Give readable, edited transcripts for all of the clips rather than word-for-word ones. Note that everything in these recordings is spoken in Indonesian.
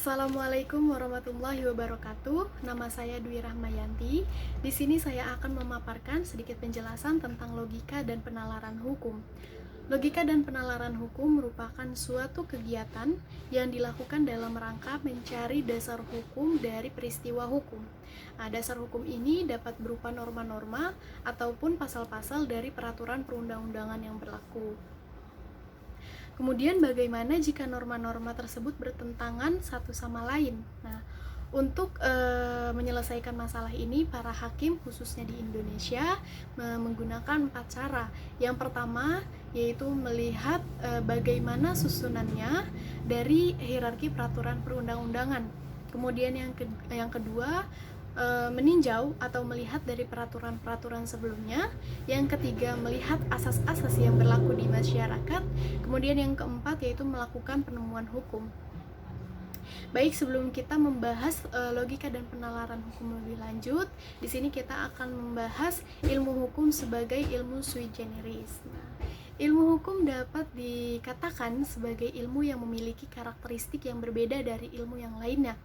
Assalamualaikum warahmatullahi wabarakatuh. Nama saya Dwi Rahmayanti. Di sini saya akan memaparkan sedikit penjelasan tentang logika dan penalaran hukum. Logika dan penalaran hukum merupakan suatu kegiatan yang dilakukan dalam rangka mencari dasar hukum dari peristiwa hukum. Dasar hukum ini dapat berupa norma-norma ataupun pasal-pasal dari peraturan perundang-undangan yang berlaku. Kemudian bagaimana jika norma-norma tersebut bertentangan satu sama lain? Untuk menyelesaikan masalah ini, para hakim khususnya di Indonesia menggunakan 4 cara. Yang pertama yaitu melihat bagaimana susunannya dari hierarki peraturan perundang-undangan. Kemudian yang kedua meninjau atau melihat dari peraturan-peraturan sebelumnya. Yang ketiga, melihat asas-asas yang berlaku di masyarakat. Kemudian yang keempat yaitu melakukan penemuan hukum. Baik, sebelum kita membahas logika dan penalaran hukum lebih lanjut, di sini kita akan membahas ilmu hukum sebagai ilmu sui generis. Ilmu hukum dapat dikatakan sebagai ilmu yang memiliki karakteristik yang berbeda dari ilmu yang lainnya,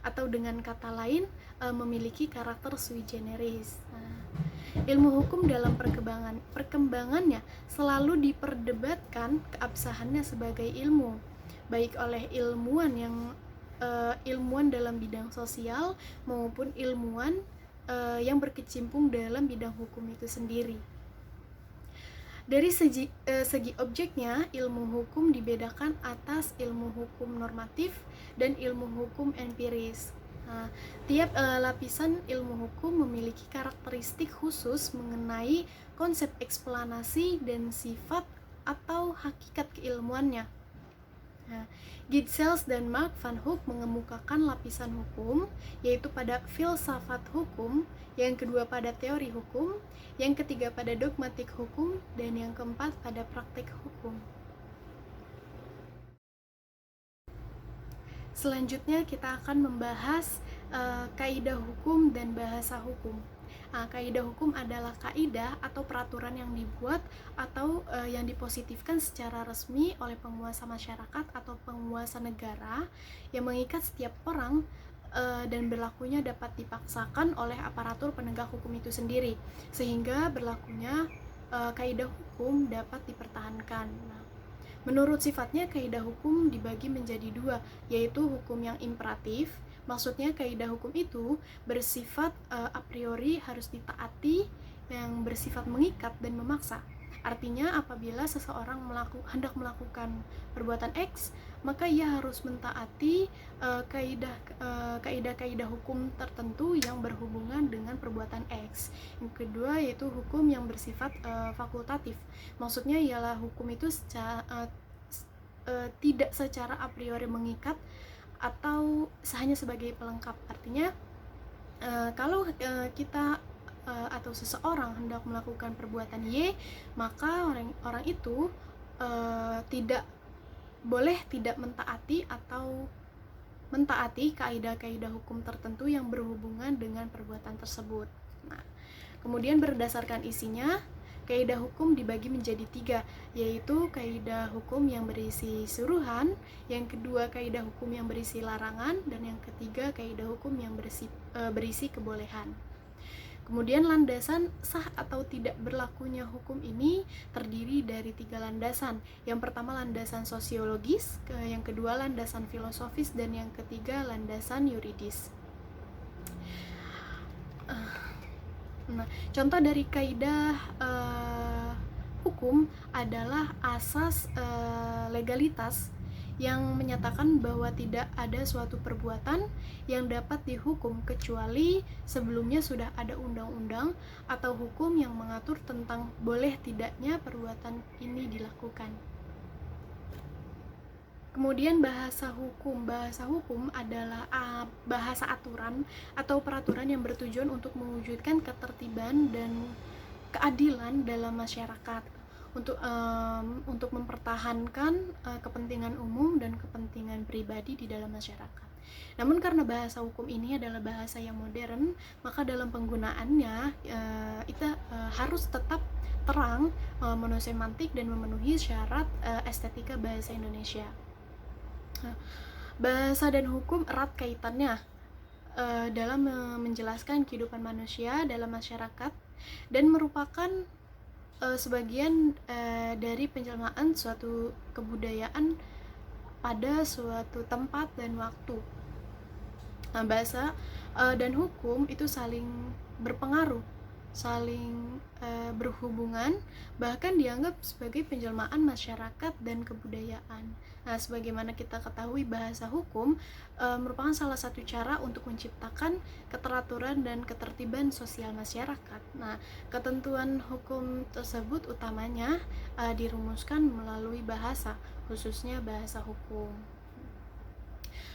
atau dengan kata lain memiliki karakter sui generis. Ilmu hukum dalam perkembangannya selalu diperdebatkan keabsahannya sebagai ilmu, baik oleh ilmuwan dalam bidang sosial maupun ilmuwan yang berkecimpung dalam bidang hukum itu sendiri. Dari segi objeknya, ilmu hukum dibedakan atas ilmu hukum normatif dan ilmu hukum empiris. Tiap lapisan ilmu hukum memiliki karakteristik khusus mengenai konsep eksplanasi dan sifat atau hakikat keilmuannya. Gidsels dan Mark van Hook mengemukakan lapisan hukum, yaitu pada filsafat hukum, yang kedua pada teori hukum, yang ketiga pada dogmatik hukum, dan yang keempat pada praktik hukum. Selanjutnya kita akan membahas kaidah hukum dan bahasa hukum. Kaidah hukum adalah kaidah atau peraturan yang dibuat atau yang dipositifkan secara resmi oleh penguasa masyarakat atau penguasa negara yang mengikat setiap orang dan berlakunya dapat dipaksakan oleh aparatur penegak hukum itu sendiri, sehingga berlakunya kaidah hukum dapat dipertahankan. Menurut sifatnya, kaidah hukum dibagi menjadi dua, yaitu hukum yang imperatif. Maksudnya kaidah hukum itu bersifat a priori harus ditaati, yang bersifat mengikat dan memaksa. Artinya apabila seseorang hendak melakukan perbuatan X, maka ia harus mentaati kaidah-kaidah hukum tertentu yang berhubungan dengan perbuatan X. Yang kedua yaitu hukum yang bersifat fakultatif. Maksudnya ialah hukum itu tidak secara a priori mengikat atau hanya sebagai pelengkap. Artinya kalau kita atau seseorang hendak melakukan perbuatan Y, maka orang itu tidak boleh tidak mentaati atau mentaati kaidah-kaidah hukum tertentu yang berhubungan dengan perbuatan tersebut. Kemudian berdasarkan isinya, kaidah hukum dibagi menjadi 3, yaitu kaidah hukum yang berisi suruhan, yang kedua kaidah hukum yang berisi larangan, dan yang ketiga kaidah hukum yang berisi kebolehan. Kemudian landasan sah atau tidak berlakunya hukum ini terdiri dari 3 landasan. Yang pertama landasan sosiologis, yang kedua landasan filosofis, dan yang ketiga landasan yuridis. Contoh dari kaidah hukum adalah asas legalitas yang menyatakan bahwa tidak ada suatu perbuatan yang dapat dihukum kecuali sebelumnya sudah ada undang-undang atau hukum yang mengatur tentang boleh tidaknya perbuatan ini dilakukan. Kemudian bahasa hukum. Bahasa hukum adalah bahasa aturan atau peraturan yang bertujuan untuk mewujudkan ketertiban dan keadilan dalam masyarakat, untuk mempertahankan kepentingan umum dan kepentingan pribadi di dalam masyarakat. Namun karena bahasa hukum ini adalah bahasa yang modern, maka dalam penggunaannya kita harus tetap terang, monosemantik, dan memenuhi syarat estetika bahasa Indonesia. Bahasa dan hukum erat kaitannya dalam menjelaskan kehidupan manusia dalam masyarakat dan merupakan sebagian dari penjelmaan suatu kebudayaan pada suatu tempat dan waktu. Nah, bahasa dan hukum itu saling berpengaruh, saling berhubungan, bahkan dianggap sebagai penjelmaan masyarakat dan kebudayaan. Nah, sebagaimana kita ketahui, bahasa hukum merupakan salah satu cara untuk menciptakan keteraturan dan ketertiban sosial masyarakat. Nah, ketentuan hukum tersebut utamanya dirumuskan melalui bahasa, khususnya bahasa hukum.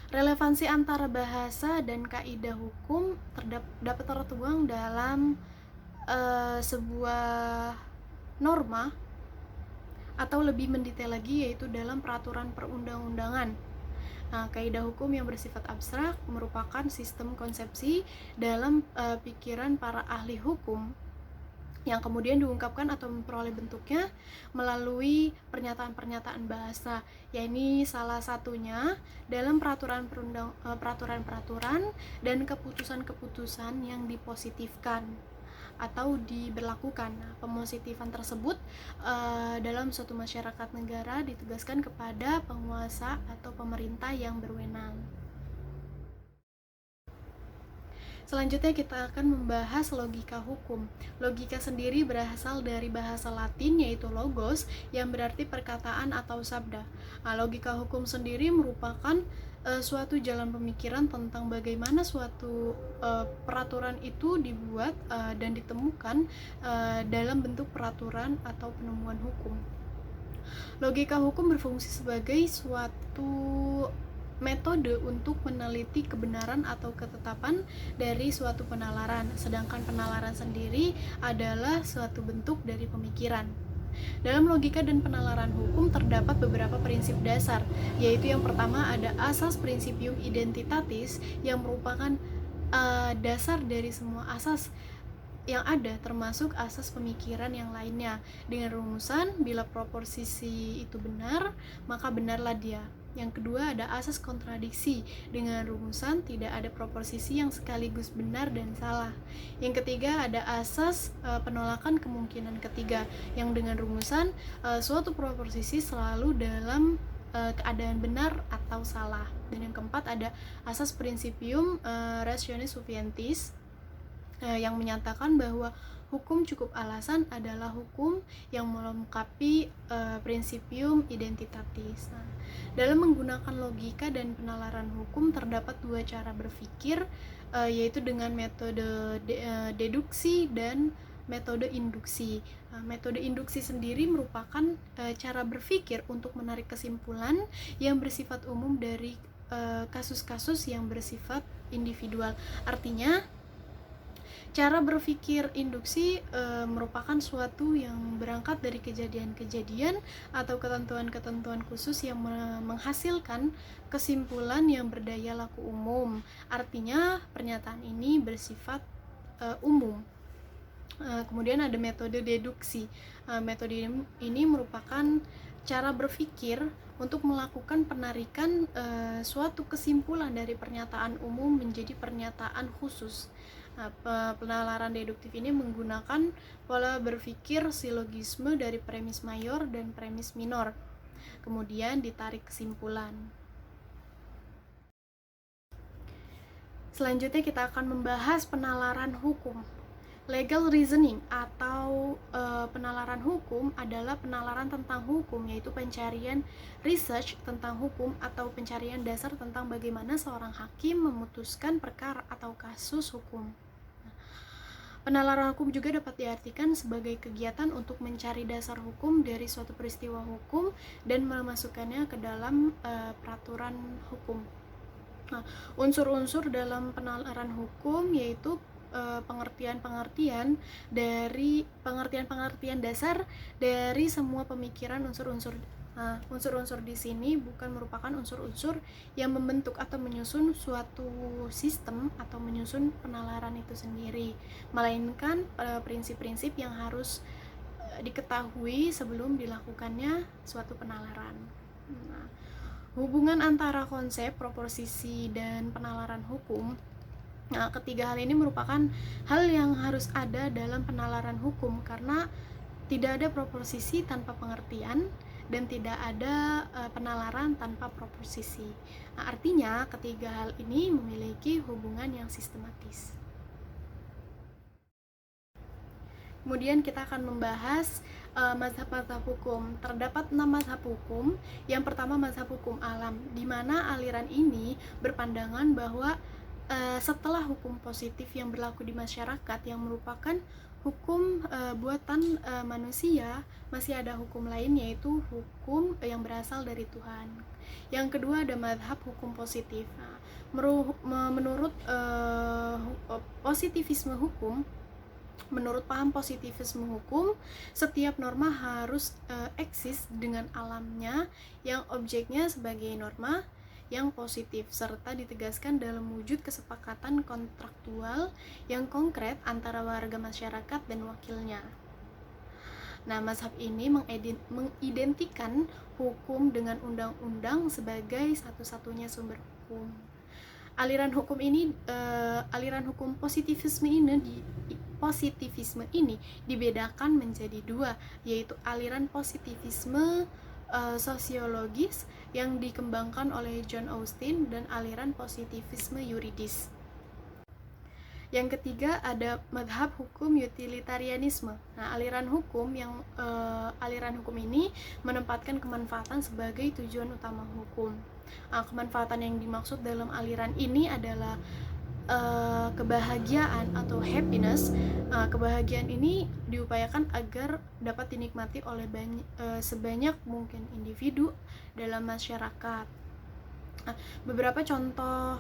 Relevansi antara bahasa dan kaidah hukum dapat tertuang dalam sebuah norma, atau lebih mendetail lagi yaitu dalam peraturan perundang-undangan. Nah, kaidah hukum yang bersifat abstrak merupakan sistem konsepsi dalam pikiran para ahli hukum yang kemudian diungkapkan atau memperoleh bentuknya melalui pernyataan-pernyataan bahasa. Ya, ini salah satunya dalam peraturan-peraturan dan keputusan-keputusan yang dipositifkan atau diberlakukan. Nah, pemositifan tersebut dalam suatu masyarakat negara ditugaskan kepada penguasa atau pemerintah yang berwenang. Selanjutnya kita akan membahas logika hukum. Logika sendiri berasal dari bahasa Latin yaitu logos, yang berarti perkataan atau sabda. Nah, logika hukum sendiri merupakan suatu jalan pemikiran tentang bagaimana suatu peraturan itu dibuat dan ditemukan dalam bentuk peraturan atau penemuan hukum. Logika hukum berfungsi sebagai suatu metode untuk meneliti kebenaran atau ketetapan dari suatu penalaran, sedangkan penalaran sendiri adalah suatu bentuk dari pemikiran. Dalam logika dan penalaran hukum terdapat beberapa prinsip dasar, yaitu yang pertama ada asas principium identitatis yang merupakan dasar dari semua asas yang ada, termasuk asas pemikiran yang lainnya, dengan rumusan bila proposisi itu benar, maka benarlah dia. Yang kedua ada asas kontradiksi, dengan rumusan tidak ada proposisi yang sekaligus benar dan salah. Yang ketiga ada asas penolakan kemungkinan ketiga, yang dengan rumusan suatu proposisi selalu dalam keadaan benar atau salah. Dan yang keempat ada asas principium rationis sufficientis, yang menyatakan bahwa hukum cukup alasan adalah hukum yang melengkapi principium identitatis. Nah, dalam menggunakan logika dan penalaran hukum terdapat dua cara berpikir, yaitu dengan metode deduksi dan metode induksi. Nah, metode induksi sendiri merupakan cara berpikir untuk menarik kesimpulan yang bersifat umum dari kasus-kasus yang bersifat individual. Artinya, cara berpikir induksi merupakan suatu yang berangkat dari kejadian-kejadian atau ketentuan-ketentuan khusus yang menghasilkan kesimpulan yang berdaya laku umum. Artinya, pernyataan ini bersifat umum. Kemudian ada metode deduksi. Metode ini merupakan cara berpikir untuk melakukan penarikan suatu kesimpulan dari pernyataan umum menjadi pernyataan khusus. Nah, penalaran deduktif ini menggunakan pola berpikir silogisme dari premis mayor dan premis minor, kemudian ditarik kesimpulan. Selanjutnya kita akan membahas penalaran hukum. Legal reasoning atau penalaran hukum adalah penalaran tentang hukum, yaitu pencarian research tentang hukum atau pencarian dasar tentang bagaimana seorang hakim memutuskan perkara atau kasus hukum. Penalaran hukum juga dapat diartikan sebagai kegiatan untuk mencari dasar hukum dari suatu peristiwa hukum dan memasukkannya ke dalam peraturan hukum. Nah, unsur-unsur dalam penalaran hukum yaitu pengertian-pengertian dasar dari semua pemikiran unsur-unsur. Nah, unsur-unsur di sini bukan merupakan unsur-unsur yang membentuk atau menyusun suatu sistem atau menyusun penalaran itu sendiri, melainkan prinsip-prinsip yang harus diketahui sebelum dilakukannya suatu penalaran. Nah, Hubungan antara konsep, proposisi, dan penalaran hukum. Nah, ketiga hal ini merupakan hal yang harus ada dalam penalaran hukum karena tidak ada proposisi tanpa pengertian dan tidak ada penalaran tanpa proposisi. Nah, artinya ketiga hal ini memiliki hubungan yang sistematis. Kemudian kita akan membahas mazhab-mazhab hukum. Terdapat 6 mazhab hukum. Yang pertama mazhab hukum alam, di mana aliran ini berpandangan bahwa setelah hukum positif yang berlaku di masyarakat yang merupakan hukum buatan manusia, masih ada hukum lain yaitu hukum yang berasal dari Tuhan. Yang kedua ada mazhab hukum positif. Nah, menurut positivisme hukum, menurut paham positivisme hukum, setiap norma harus eksis dengan alamnya yang objeknya sebagai norma yang positif serta ditegaskan dalam wujud kesepakatan kontraktual yang konkret antara warga masyarakat dan wakilnya. Nah, mazhab ini mengidentikan hukum dengan undang-undang sebagai satu-satunya sumber hukum. Aliran hukum positivisme ini dibedakan menjadi dua, yaitu aliran positivisme sosiologis yang dikembangkan oleh John Austin dan aliran positivisme yuridis. Yang ketiga ada mazhab hukum utilitarianisme. Nah, aliran hukum ini menempatkan kemanfaatan sebagai tujuan utama hukum. Kemanfaatan yang dimaksud dalam aliran ini adalah kebahagiaan atau happiness. Kebahagiaan ini diupayakan agar dapat dinikmati oleh sebanyak mungkin individu dalam masyarakat. Beberapa contoh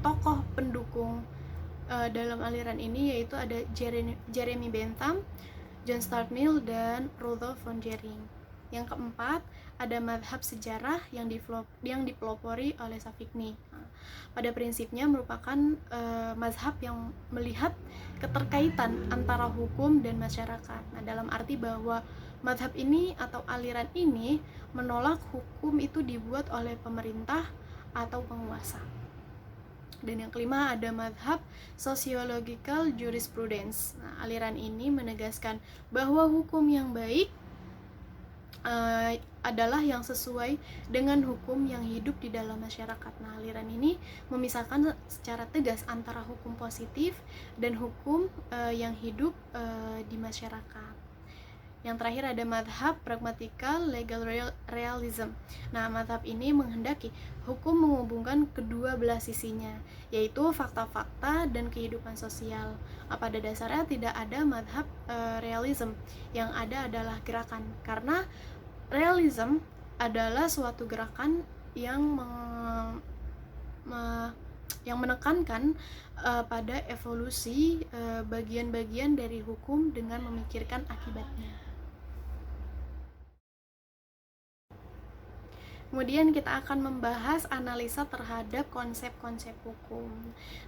tokoh pendukung dalam aliran ini yaitu ada Jeremy Bentham, John Stuart Mill, dan Rudolf von Jhering. Yang keempat ada mazhab sejarah yang dipelopori oleh Savigny. Pada prinsipnya merupakan mazhab yang melihat keterkaitan antara hukum dan masyarakat. Nah, dalam arti bahwa mazhab ini atau aliran ini menolak hukum itu dibuat oleh pemerintah atau penguasa. Dan yang kelima ada mazhab sociological jurisprudence. Nah, aliran ini menegaskan bahwa hukum yang baik adalah yang sesuai dengan hukum yang hidup di dalam masyarakat. Nah, aliran ini memisahkan secara tegas antara hukum positif dan hukum yang hidup di masyarakat. Yang terakhir ada mazhab pragmatikal legal realism. Nah, mazhab ini menghendaki hukum menghubungkan kedua belah sisinya, yaitu fakta-fakta dan kehidupan sosial. Pada dasarnya tidak ada mazhab realism, yang ada adalah gerakan. Karena realism adalah suatu gerakan yang menekankan pada evolusi bagian-bagian dari hukum dengan memikirkan akibatnya. Kemudian kita akan membahas analisa terhadap konsep-konsep hukum.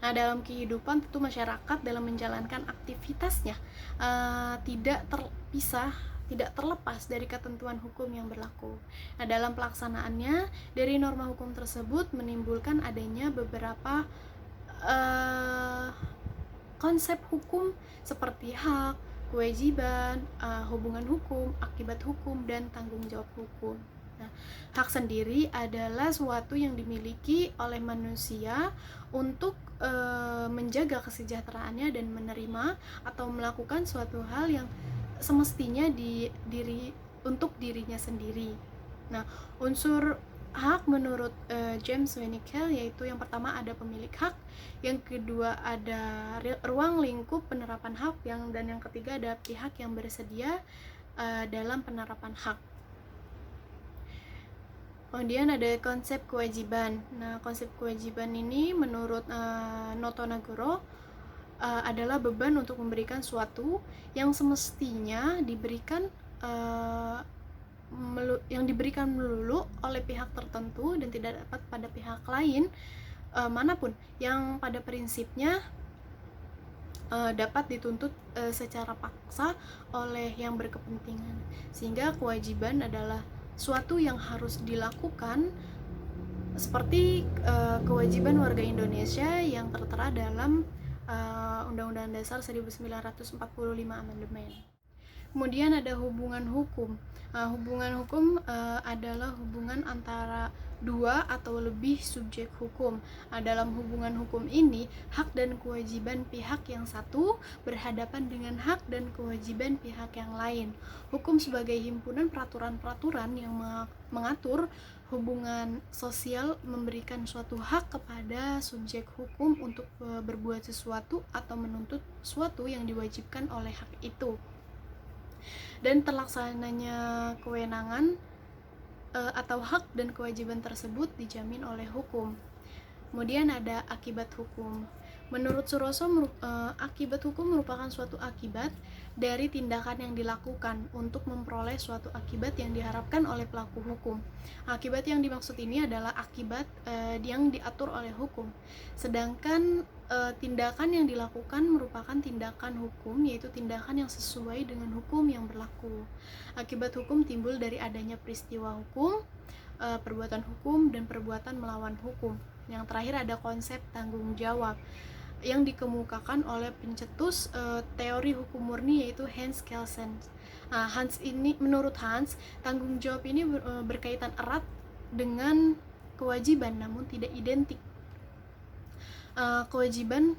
Nah, dalam kehidupan tentu masyarakat dalam menjalankan aktivitasnya tidak terlepas dari ketentuan hukum yang berlaku. Nah, dalam pelaksanaannya, dari norma hukum tersebut menimbulkan adanya beberapa konsep hukum seperti hak, kewajiban, hubungan hukum, akibat hukum, dan tanggung jawab hukum. Nah, hak sendiri adalah suatu yang dimiliki oleh manusia untuk menjaga kesejahteraannya dan menerima atau melakukan suatu hal yang semestinya untuk dirinya sendiri. Nah, unsur hak menurut James Winnickel yaitu yang pertama ada pemilik hak, yang kedua ada ruang lingkup penerapan hak, dan yang ketiga ada pihak yang bersedia dalam penerapan hak. Kemudian ada konsep kewajiban. Nah, konsep kewajiban ini menurut Noto Nagoro adalah beban untuk memberikan suatu yang semestinya diberikan melulu oleh pihak tertentu dan tidak dapat pada pihak lain manapun, yang pada prinsipnya dapat dituntut secara paksa oleh yang berkepentingan. Sehingga kewajiban adalah suatu yang harus dilakukan seperti kewajiban warga Indonesia yang tertera dalam Undang-Undang Dasar 1945 Amandemen. Kemudian ada hubungan hukum. Hubungan hukum adalah hubungan antara dua atau lebih subjek hukum. Dalam hubungan hukum ini, hak dan kewajiban pihak yang satu berhadapan dengan hak dan kewajiban pihak yang lain. Hukum sebagai himpunan peraturan-peraturan yang mengatur hubungan sosial, memberikan suatu hak kepada subjek hukum untuk berbuat sesuatu atau menuntut sesuatu yang diwajibkan oleh hak itu. Dan terlaksananya kewenangan atau hak dan kewajiban tersebut dijamin oleh hukum. Kemudian ada akibat hukum. Menurut Suroso, akibat hukum merupakan suatu akibat dari tindakan yang dilakukan untuk memperoleh suatu akibat yang diharapkan oleh pelaku hukum. Akibat yang dimaksud ini adalah akibat yang diatur oleh hukum. Sedangkan tindakan yang dilakukan merupakan tindakan hukum, yaitu tindakan yang sesuai dengan hukum yang berlaku. Akibat hukum timbul dari adanya peristiwa hukum, perbuatan hukum, dan perbuatan melawan hukum. Yang terakhir ada konsep tanggung jawab yang dikemukakan oleh pencetus teori hukum murni, yaitu Hans Kelsen. Menurut Hans, tanggung jawab ini berkaitan erat dengan kewajiban, namun tidak identik. Kewajiban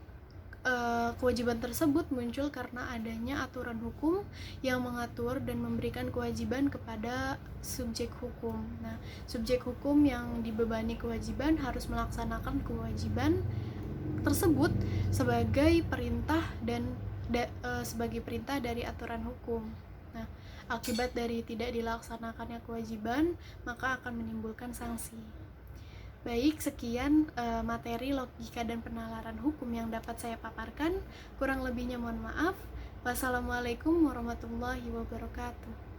tersebut muncul karena adanya aturan hukum yang mengatur dan memberikan kewajiban kepada subjek hukum. Nah, subjek hukum yang dibebani kewajiban harus melaksanakan kewajiban tersebut sebagai perintah sebagai perintah dari aturan hukum. Nah, akibat dari tidak dilaksanakannya kewajiban maka akan menimbulkan sanksi. Baik, sekian materi logika dan penalaran hukum yang dapat saya paparkan. Kurang lebihnya mohon maaf. Wassalamualaikum warahmatullahi wabarakatuh.